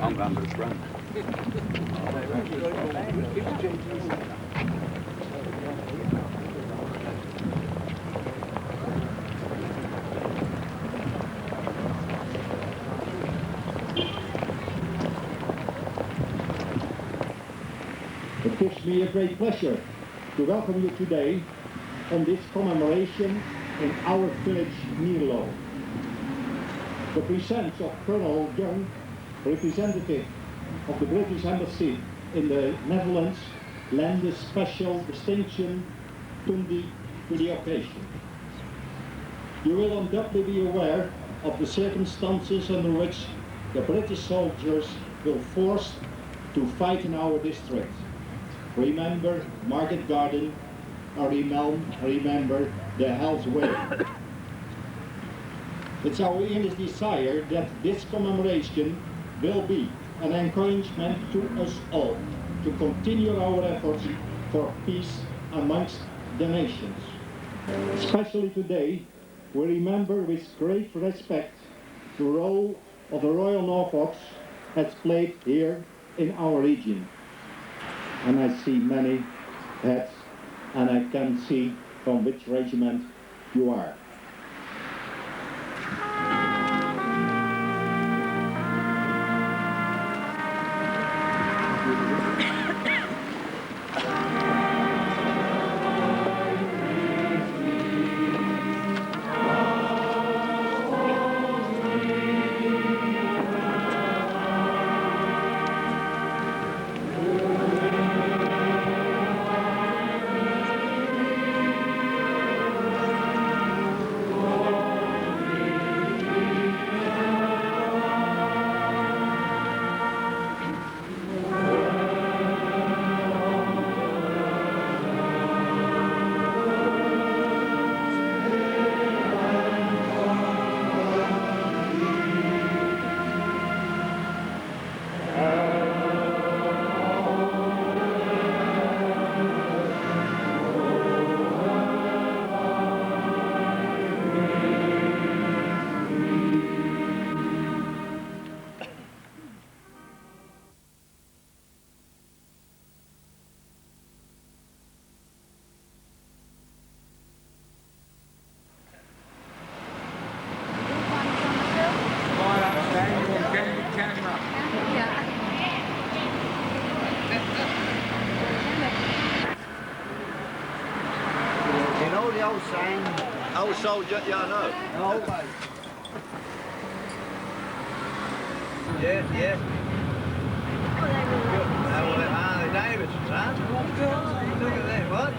I'm going to the front. It gives me a great pleasure to welcome you today on this commemoration in our village Mierlo. The presence of Colonel Young, representative of the British Embassy in the Netherlands, lend a special distinction to the occasion. You will undoubtedly be aware of the circumstances under which the British soldiers were forced to fight in our district. Remember Market Garden, and remember the Hell's Way. It's our earnest desire that this commemoration will be an encouragement to us all to continue our efforts for peace amongst the nations. Especially today, we remember with great respect the role of the Royal Norfolks has played here in our region. And I see many heads, and I can see from which regiment you are. Old soldier, yeah, I know. No. Yeah, yeah. Harley Davidsons, huh? Look at that, what?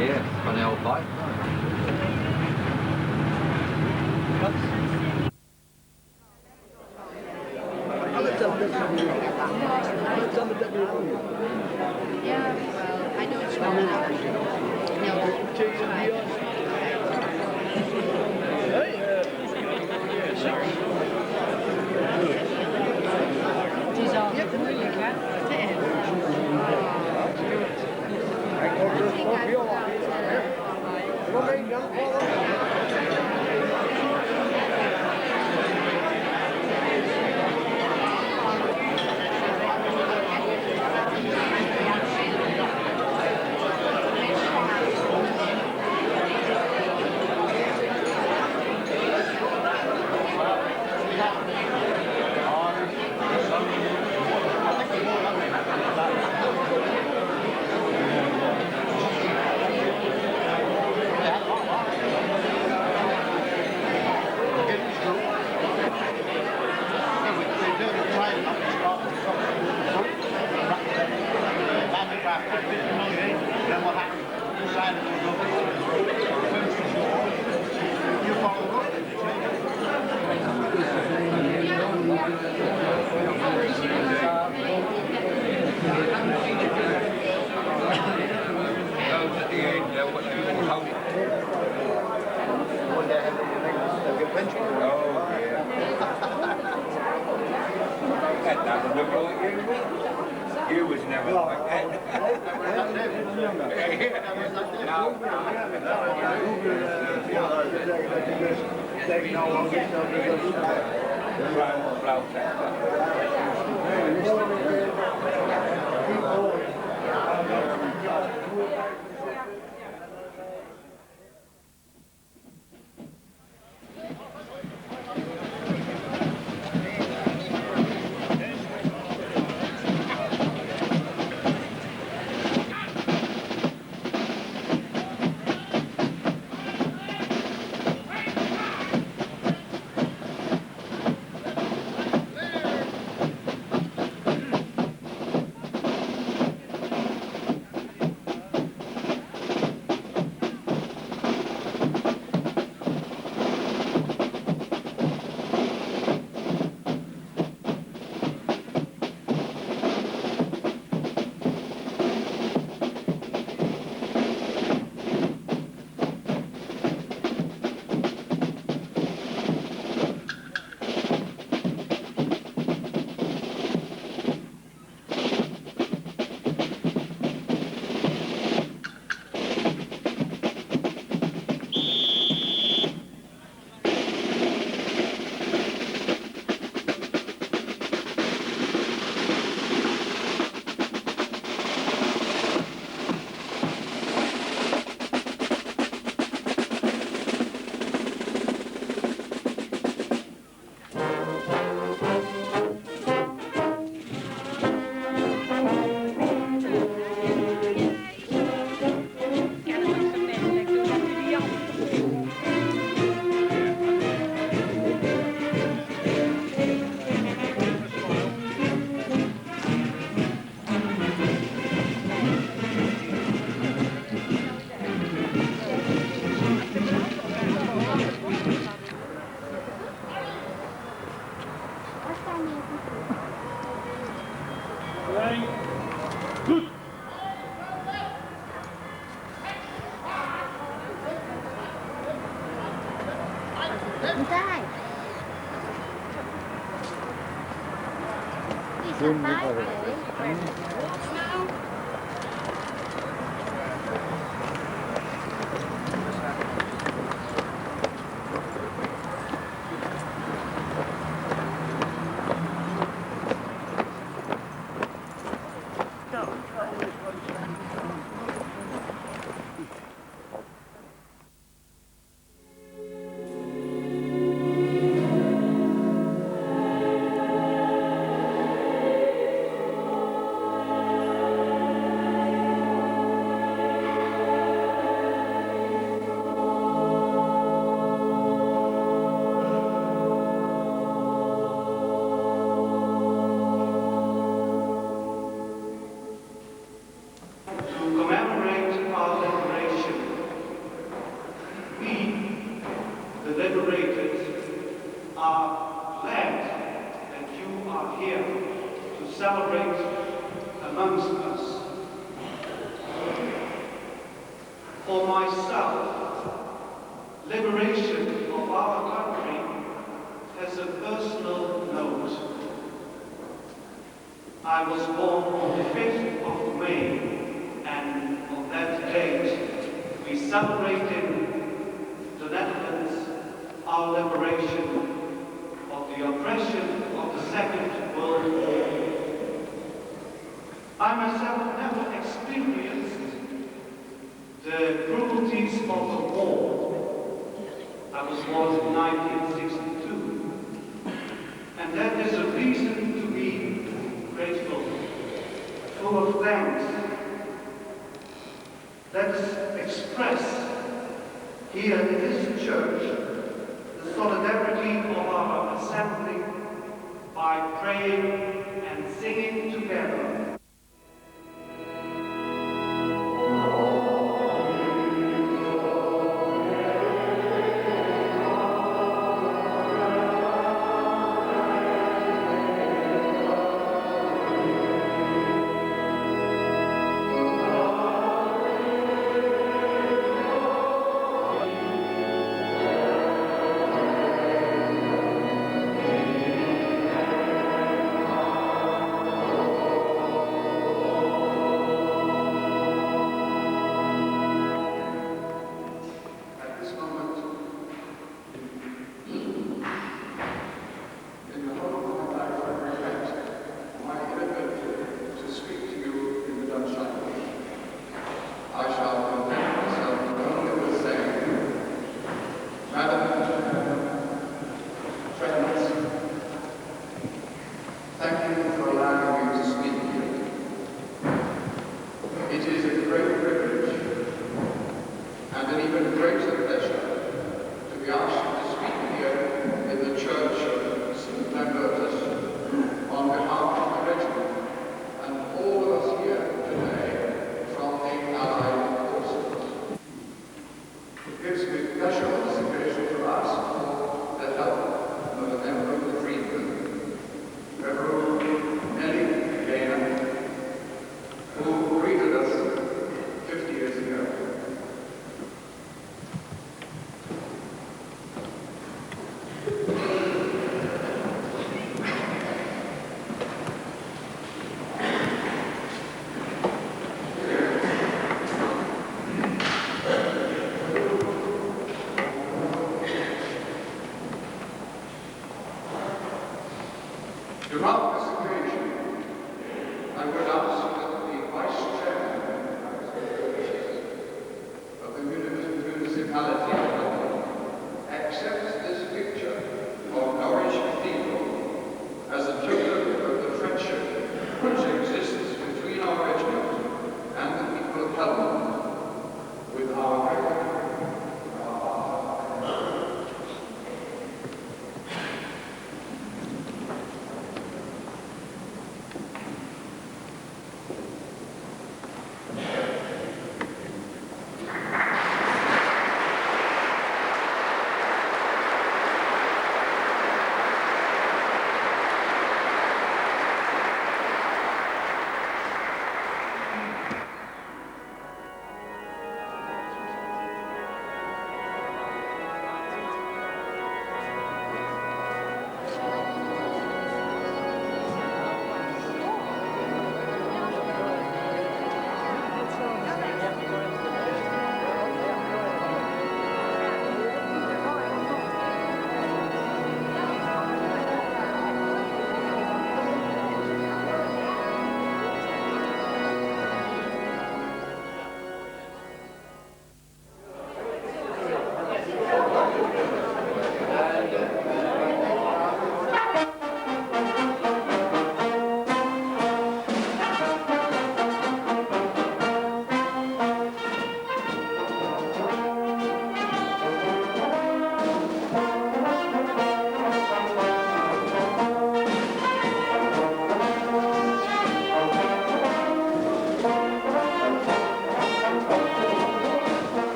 Yeah, funny old bike. Yeah, well, I know it's You was never like that. municipality accepts this picture of Norwich people as a token of the friendship which exists between our regiment and the people of Helmond, with our record.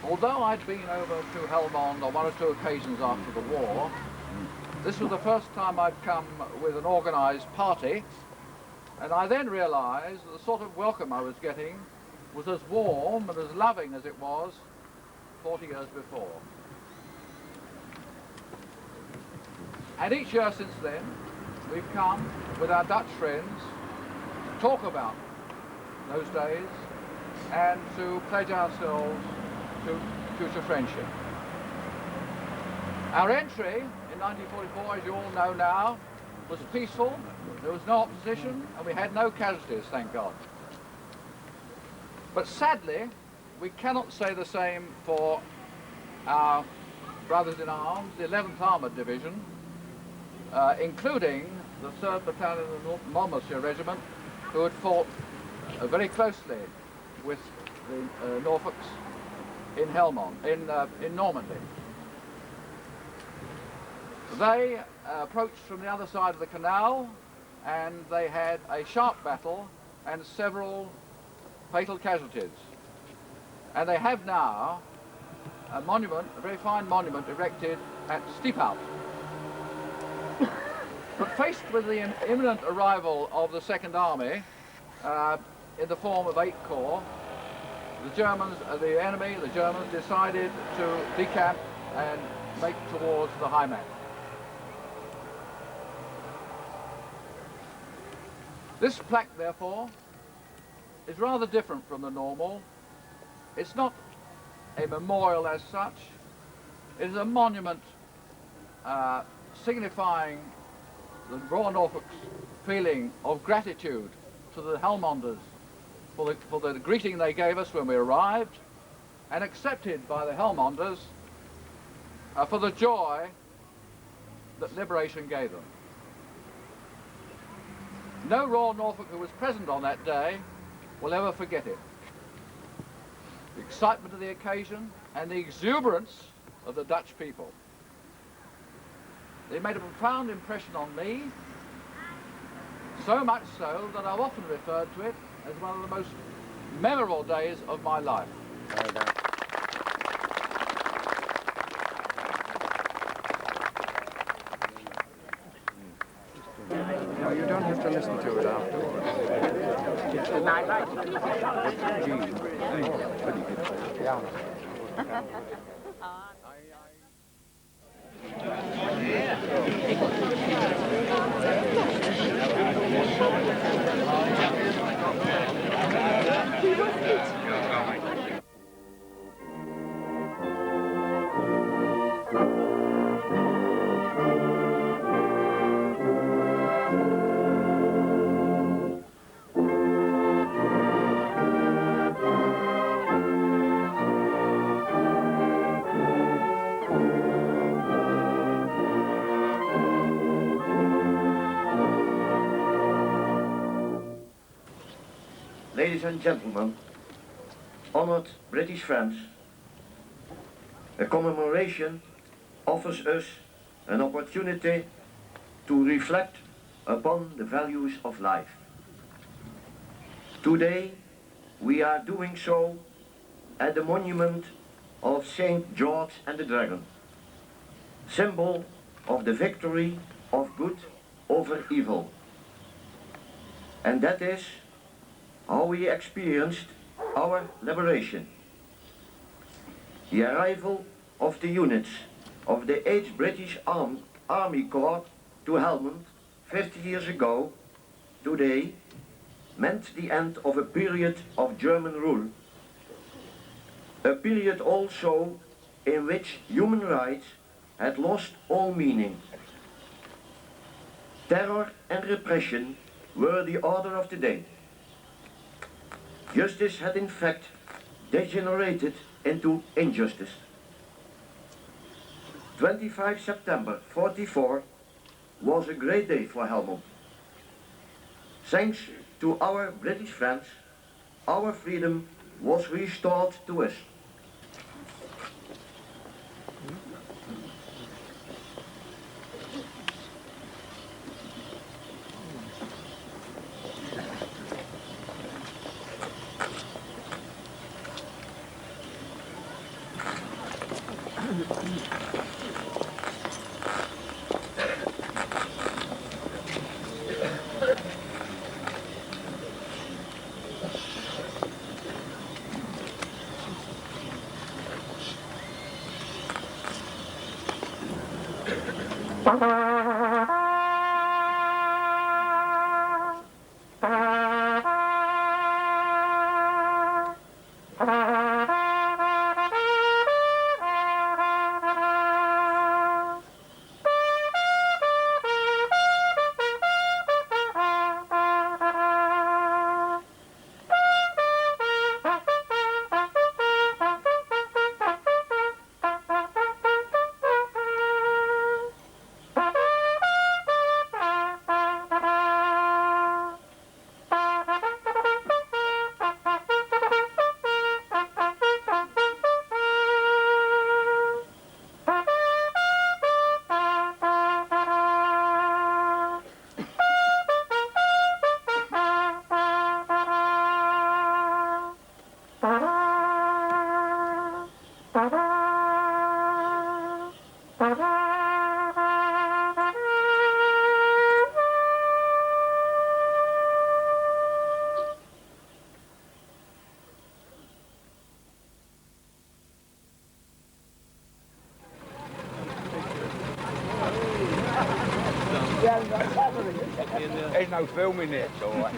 Although I'd been over to Helmond on one or two occasions after the war, this was the first time I'd come with an organised party, and I then realised that the sort of welcome I was getting was as warm and as loving as it was 40 years before. And each year since then, we've come with our Dutch friends to talk about those days and to pledge ourselves to future friendship. Our entry in 1944, as you all know now, was peaceful, there was no opposition, and we had no casualties, thank God. But sadly, we cannot say the same for our brothers in arms, the 11th Armoured Division, including the 3rd Battalion Monmouthshire Regiment, who had fought very closely with the Norfolks in Helmond, in Normandy. They approached from the other side of the canal, and they had a sharp battle and several fatal casualties. And they have now a monument, a very fine monument, erected at Steephout. But faced with the imminent arrival of the Second Army in the form of 8 Corps, the Germans, the enemy, the Germans, decided to decamp and make towards the Highland. This plaque, therefore, is rather different from the normal. It's not a memorial as such. It is a monument signifying the Royal Norfolk's feeling of gratitude to the Helmonders for the greeting they gave us when we arrived, and accepted by the Helmonders for the joy that liberation gave them. No Royal Norfolk who was present on that day will ever forget it. The excitement of the occasion and the exuberance of the Dutch people. They made a profound impression on me, so much so that I've often referred to it as one of the most memorable days of my life. No, you don't have to listen to it afterwards. Ladies and gentlemen, honored British friends, a commemoration offers us an opportunity to reflect upon the values of life. Today we are doing so at the monument of St. George and the Dragon, symbol of the victory of good over evil. And that is how we experienced our liberation. The arrival of the units of the 8th British Army Corps to Helmond 50 years ago, today, meant the end of a period of German rule. A period also in which human rights had lost all meaning. Terror and repression were the order of the day. Justice had in fact degenerated into injustice. 25 September 44 was a great day for Helmond. Thanks to our British friends, our freedom was restored to us. ain't no filming it, all right.